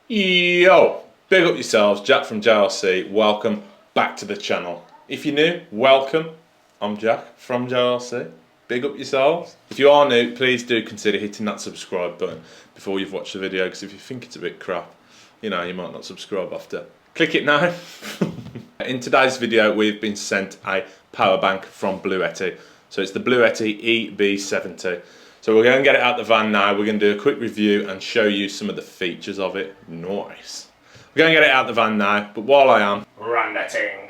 Yo, big up yourselves, Jack from JLC. Welcome back to the channel. If you're new, welcome. I'm Jack from JLC. Big up yourselves. If you are new, please do consider hitting that subscribe button before you've watched the video, because if you think it's a bit crap, you know, you might not subscribe after. Click it now. In today's video, we've been sent a power bank from Bluetti. So it's the Bluetti EB70. So we're going to get it out the van now. We're going to do a quick review and show you some of the features of it. Nice. We're going to get it out the van now, but while I am, run that thing.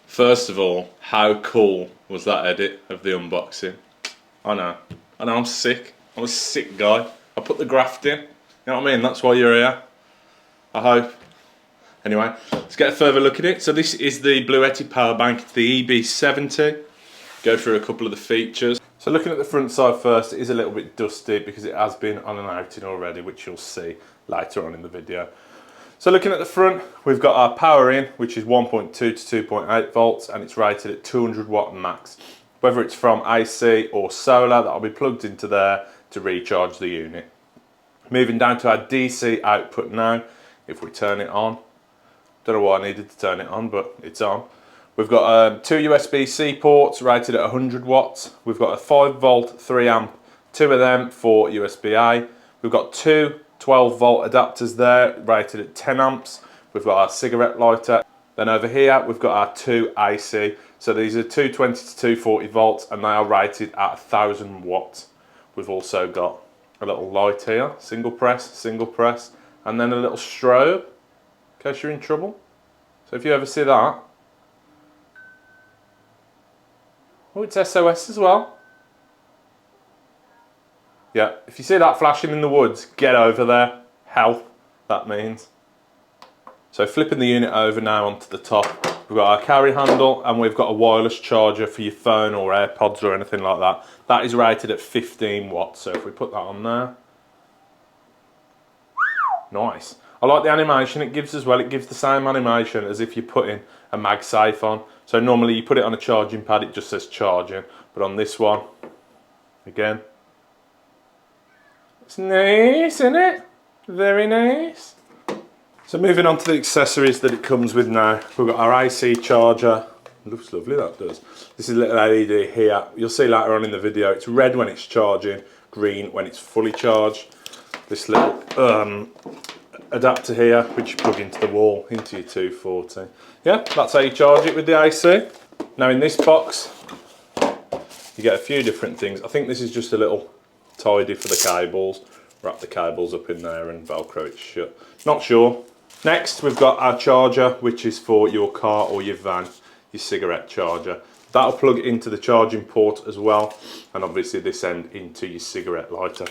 First of all, how cool was that edit of the unboxing? I know, I'm sick. I'm a sick guy. I put the graft in, you know what I mean? That's why you're here, I hope. Anyway, let's get a further look at it. So this is the Bluetti power bank, the EB70. Go through a couple of the features. So looking at the front side first, it is a little bit dusty because it has been on and outing already, which you'll see later on in the video. So looking at the front, we've got our power in, which is 1.2 to 2.8 volts, and it's rated at 200 watt max. Whether it's from AC or solar, that'll be plugged into there to recharge the unit. Moving down to our DC output now, if we turn it on. Don't know why I needed to turn it on, but it's on. We've got two USB-C ports rated at 100 watts. We've got a 5 volt, 3 amp, two of them for USB-A. We've got two 12 volt adapters there rated at 10 amps. We've got our cigarette lighter. Then over here we've got our two AC. So these are 220 to 240 volts and they are rated at 1000 watts. We've also got a little light here, single press, and then a little strobe in case you're in trouble. So if you ever see that. Oh, it's SOS as well. Yeah, if you see that flashing in the woods, get over there. Help, that means. So flipping the unit over now onto the top, we've got our carry handle and we've got a wireless charger for your phone or AirPods or anything like that. That is rated at 15 watts, so if we put that on there. Nice. I like the animation it gives as well. It gives the same animation as if you're putting a MagSafe on. So normally you put it on a charging pad, it just says charging. But on this one, again, it's nice, isn't it? Very nice. So moving on to the accessories that it comes with now. We've got our AC charger. Looks lovely, that does. This is a little LED here. You'll see later on in the video, it's red when it's charging, green when it's fully charged. This little adapter here, which you plug into the wall, into your 240. Yeah, that's how you charge it with the AC. Now in this box, you get a few different things. I think this is just a little tidy for the cables. Wrap the cables up in there and Velcro it shut. Not sure. Next we've got our charger, which is for your car or your van, your cigarette charger. That'll plug into the charging port as well, and obviously this end into your cigarette lighter.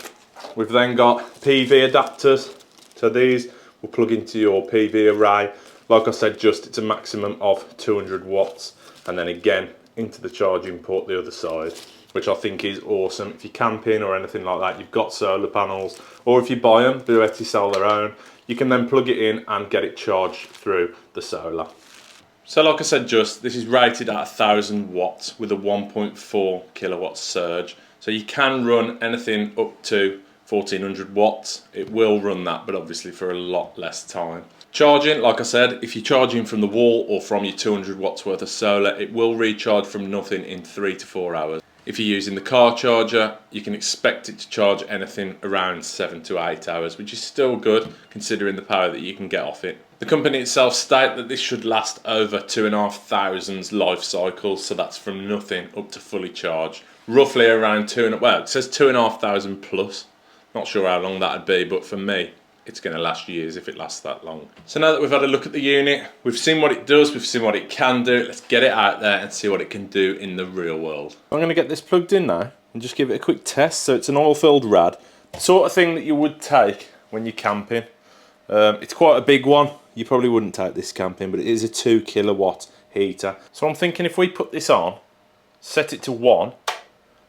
We've then got PV adapters. So these will plug into your PV array. Like I said, it's a maximum of 200 watts, and then again into the charging port the other side. which I think is awesome. If you're camping or anything like that, you've got solar panels, or if you buy them, Bluetti sell their own, you can then plug it in and get it charged through the solar. So like I said, this is rated at 1000 watts with a 1.4 kilowatt surge. So you can run anything up to 1400 watts. It will run that, but obviously for a lot less time. Charging, like I said, if you're charging from the wall or from your 200 watts worth of solar, it will recharge from nothing in 3 to 4 hours. If you're using the car charger, you can expect it to charge anything around 7 to 8 hours, which is still good considering the power that you can get off it. The company itself state that this should last over 2,500 life cycles, so that's from nothing up to fully charged. Roughly around it says 2,500 plus. Not sure how long that'd be, but for me, it's going to last years if it lasts that long. So now that we've had a look at the unit, we've seen what it does, we've seen what it can do, let's get it out there and see what it can do in the real world. I'm going to get this plugged in now and just give it a quick test. So it's an oil-filled rad, the sort of thing that you would take when you're camping. It's quite a big one. You probably wouldn't take this camping, but it is a 2 kilowatt heater. So I'm thinking if we put this on, set it to 1,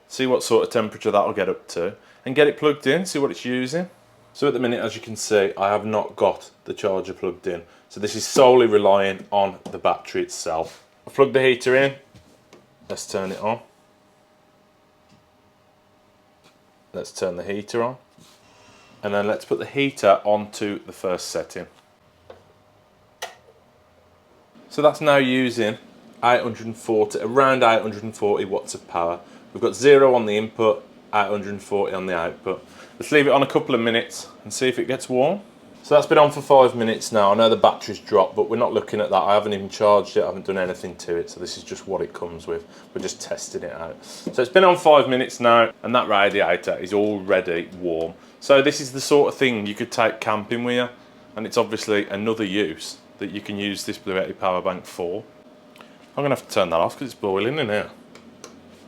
see what sort of temperature that'll get up to, and get it plugged in, see what it's using. So at the minute, as you can see, I have not got the charger plugged in. So this is solely relying on the battery itself. I've plugged the heater in. Let's turn it on. Let's turn the heater on. And then let's put the heater onto the first setting. So that's now using around 840 watts of power. We've got 0 on the input, 840 on the output. Let's leave it on a couple of minutes and see if it gets warm. So that's been on for 5 minutes now. I know the battery's dropped, but we're not looking at that. I haven't even charged it, I haven't done anything to it, so this is just what it comes with. We're just testing it out. So it's been on 5 minutes now, and that radiator is already warm. So this is the sort of thing you could take camping with you, and it's obviously another use that you can use this Bluetti Powerbank for. I'm gonna have to turn that off because it's boiling in here.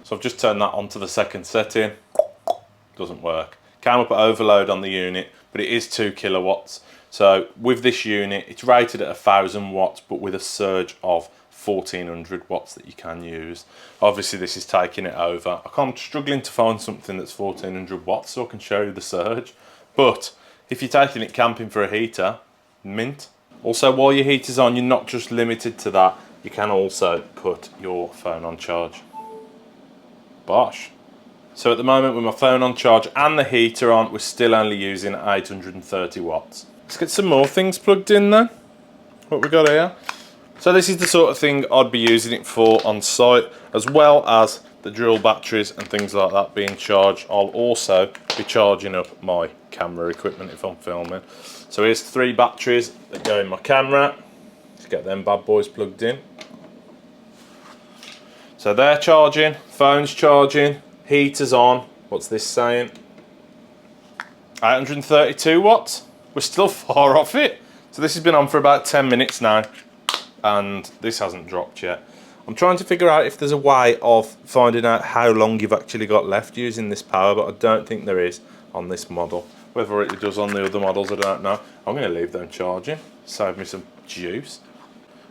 So I've just turned that onto the second setting. Doesn't work. Came up at overload on the unit, but it is 2 kilowatts. So with this unit, it's rated at 1000 watts, but with a surge of 1400 watts that you can use. Obviously this is taking it over. I'm struggling to find something that's 1400 watts so I can show you the surge. But if you're taking it camping for a heater, mint. Also, while your heater's on, you're not just limited to that. You can also put your phone on charge. Bosh. So at the moment, with my phone on charge and the heater on, we're still only using 830 watts. Let's get some more things plugged in then. What we got here. So this is the sort of thing I'd be using it for on site, as well as the drill batteries and things like that being charged. I'll also be charging up my camera equipment if I'm filming. So here's 3 batteries that go in my camera. Let's get them bad boys plugged in. So they're charging, phone's charging, heater's on. What's this saying? 832 watts. We're still far off it. So this has been on for about 10 minutes now, and this hasn't dropped yet. I'm trying to figure out if there's a way of finding out how long you've actually got left using this power, but I don't think there is on this model. Whether it does on the other models, I don't know. I'm going to leave them charging, save me some juice.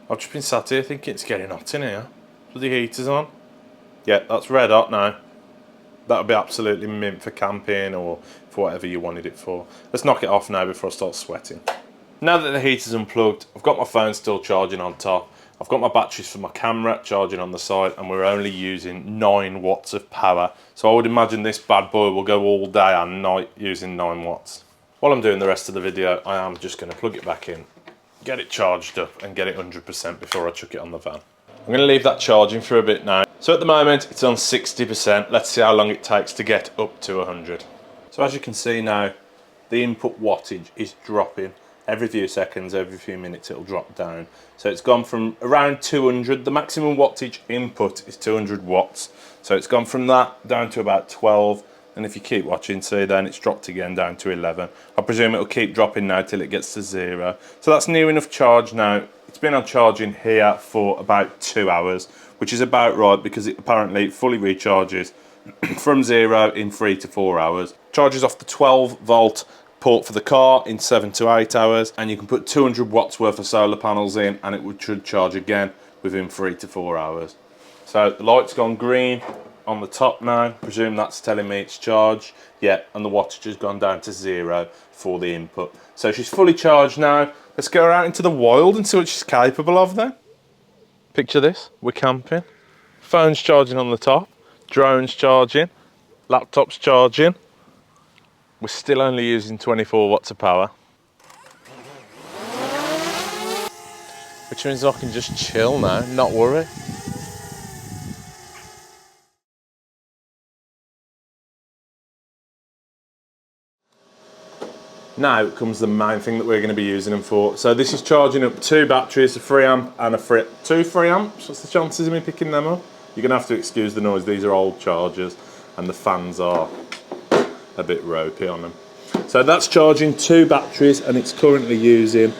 I've just been sat here thinking it's getting hot in here. The heater's on. Yeah, that's red hot now. That would be absolutely mint for camping or for whatever you wanted it for. Let's knock it off now before I start sweating. Now that the heater's unplugged, I've got my phone still charging on top. I've got my batteries for my camera charging on the side, and we're only using 9 watts of power. So I would imagine this bad boy will go all day and night using 9 watts. While I'm doing the rest of the video, I am just going to plug it back in, get it charged up and get it 100% before I chuck it on the van. I'm going to leave that charging for a bit now. So at the moment it's on 60%. Let's see how long it takes to get up to 100. So as you can see now, the input wattage is dropping. Every few seconds, every few minutes it'll drop down. So it's gone from around 200, the maximum wattage input is 200 watts. So it's gone from that down to about 12. And if you keep watching, see, then it's dropped again down to 11. I presume it'll keep dropping now till it gets to 0. So that's near enough charge now. It's been on charging here for about 2 hours, which is about right because it apparently fully recharges from 0 in 3 to 4 hours. Charges off the 12 volt port for the car in 7 to 8 hours, and you can put 200 watts worth of solar panels in and it should charge again within 3 to 4 hours. So the light's gone green, on the top now. Presume that's telling me it's charged. Yeah, and the wattage has gone down to 0 for the input. So she's fully charged now. Let's go out into the wild and see what she's capable of then. Picture this, we're camping. Phone's charging on the top, drone's charging, laptop's charging. We're still only using 24 watts of power. Which means I can just chill now, not worry. Now comes the main thing that we're going to be using them for. So this is charging up 2 batteries, a 3 amp and a 2 3 amps. What's the chances of me picking them up? You're going to have to excuse the noise. These are old chargers and the fans are a bit ropey on them. So that's charging 2 batteries and it's currently using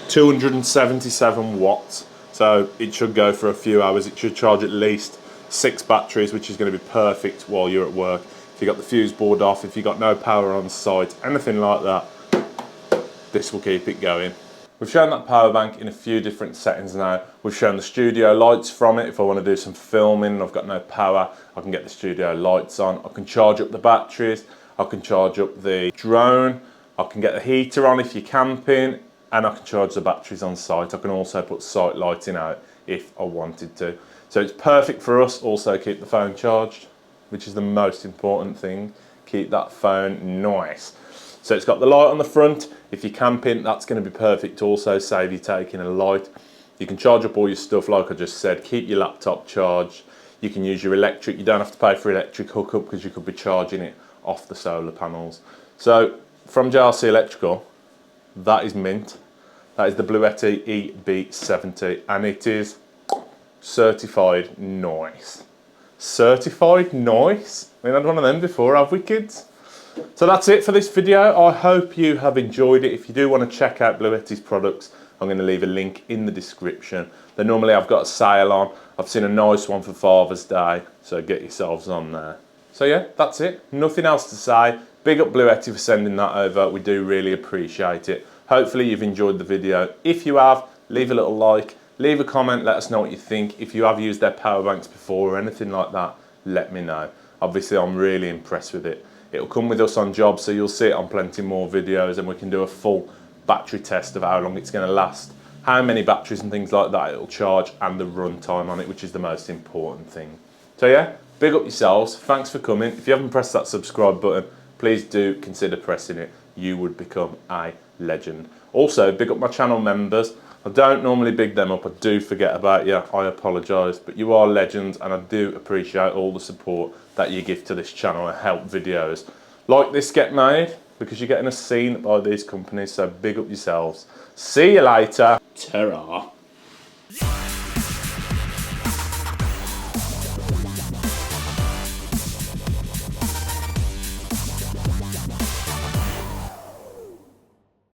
277 watts. So it should go for a few hours. It should charge at least 6 batteries, which is going to be perfect while you're at work. If you've got the fuse board off, if you've got no power on site, anything like that, this will keep it going. We've shown that power bank in a few different settings now. We've shown the studio lights from it. If I want to do some filming and I've got no power, I can get the studio lights on. I can charge up the batteries. I can charge up the drone. I can get the heater on if you're camping, and I can charge the batteries on site. I can also put site lighting out if I wanted to. So it's perfect for us. Also keep the phone charged, which is the most important thing. Keep that phone nice. So it's got the light on the front. If you're camping, that's going to be perfect to also save you taking a light. You can charge up all your stuff like I just said. Keep your laptop charged. You can use your electric. You don't have to pay for electric hookup because you could be charging it off the solar panels. So from JRC Electrical, that is mint. That is the Bluetti EB70 and it is certified nice. Certified nice? We haven't had one of them before, have we, kids? So that's it for this video. I hope you have enjoyed it. If you do want to check out Bluetti's products, I'm going to leave a link in the description. They normally I've got a sale on. I've seen a nice one for Father's Day, so get yourselves on there. So yeah, that's it. Nothing else to say. Big up Bluetti for sending that over. We do really appreciate it. Hopefully you've enjoyed the video. If you have, leave a little like, leave a comment, let us know what you think. If you have used their power banks before or anything like that, let me know. Obviously I'm really impressed with it. It'll come with us on jobs, so you'll see it on plenty more videos and we can do a full battery test of how long it's going to last, how many batteries and things like that it'll charge, and the run time on it, which is the most important thing. So yeah, big up yourselves. Thanks for coming. If you haven't pressed that subscribe button, please do consider pressing it. You would become a legend. Also, big up my channel members. I don't normally big them up. I do forget about you. I apologise, but you are legends and I do appreciate all the support that you give to this channel and help videos like this get made, because you're getting us seen by these companies. So big up yourselves. See you later. Ta-ra.